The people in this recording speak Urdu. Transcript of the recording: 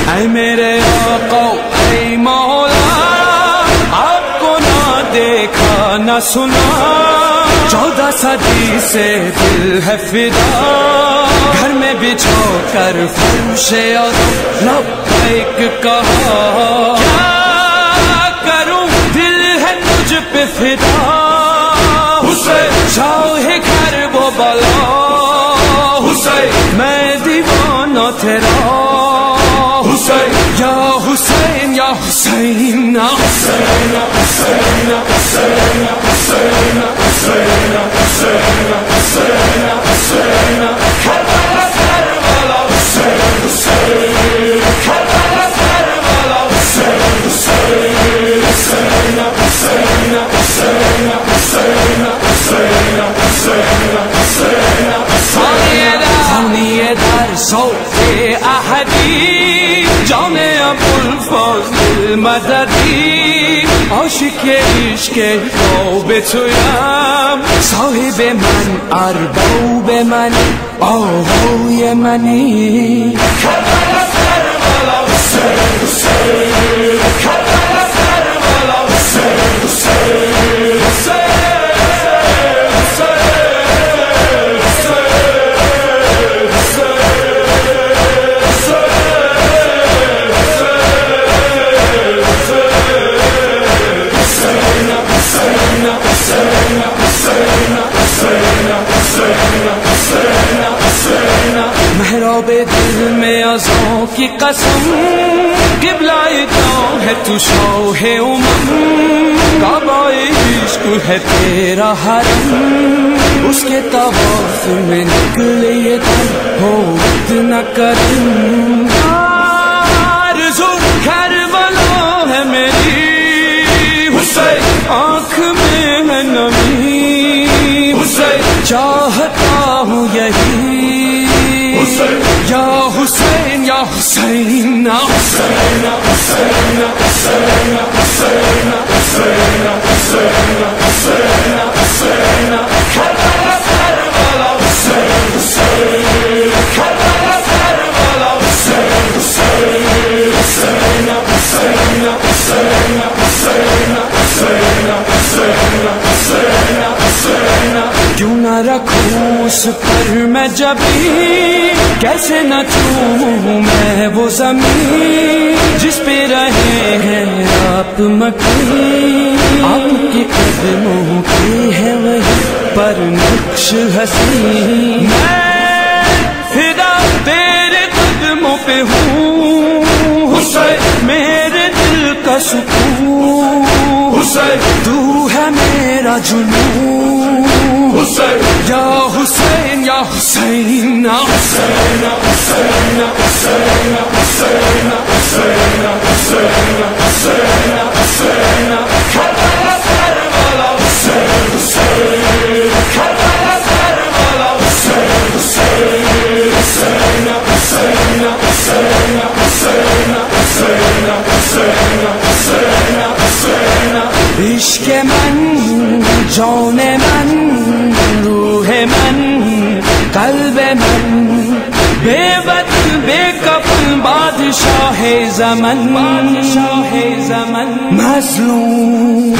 اے میرے آقا اے مولا، آپ کو نہ دیکھا نہ سنا، 14 صدی سے دل ہے فدا، گھر میں بچھو کر فرش اور لبیک کہا، کیا کروں دل ہے تجھ پہ فدا، حسین چاہے گھر وہ بلا، حسین میں دیوانہ تیرا، حسین یا حسین یا حسین یا حسین یا حسین یا حسین یا حسین یا حسین یا حسین یا حسین یا حسین یا کربلا کربلا حسین حسین کربلا کربلا حسین حسین حسین یا حسین یا حسین یا حسین یا حسین یا حسین یا حسین یا خانیے در صوف احدی، جان ابو الفضل مددی، عاشق عشق خوب تویم، صاحب من ارباب منی آهای منی، کربلا کربلا حسین حسین کربلا کربلا حسین حسین حسین محراب دل میں ازاں کی قسم، قبلہ جاں ہے تو شاہ امم، کعبہ عشق ہے تیرا حرم، اس کے طواف میں نکلے یہ دم ہو اتنا کرم، آرزو کربلا ہے میری حسین، آنکھ میں ہے نمی حسین، چاہتا ہوں یہی یا حسین یا حسین یا حسین یا حسین یا حسین یا حسین یا حسین یا حسین یا حسین یا حسین یا کربلا کربلا حسین حسین کربلا کربلا حسین حسین حسین یا حسین یا حسین یا حسین یا حسین یا حسین یا حسین یا حسین یا کیوں نہ رکھوں اس پر میں جبھی، کیسے نہ چھوں میں وہ زمین جس پہ رہے ہیں آپ مکین، آپ کے قدموں کی ہے وہی پر نقش حسین، میں فدا تیرے قدموں پہ ہوں حسین، میرے دل کا سکون حسین، تو ہے میرا جنون حسین یا حسین یا حسین یا حسین یا حسین یا حسین یا حسین یا حسین یا حسین یا حسین یا حسین یا کربلا کربلا حسین حسین کربلا کربلا حسین حسین حسین یا حسین یا حسین یا حسین یا حسین یا حسین یا حسین یا حسین یا عشق من جان من روح من قلب من، بے وطن بے کفن بادشاہ زمن، مظلوم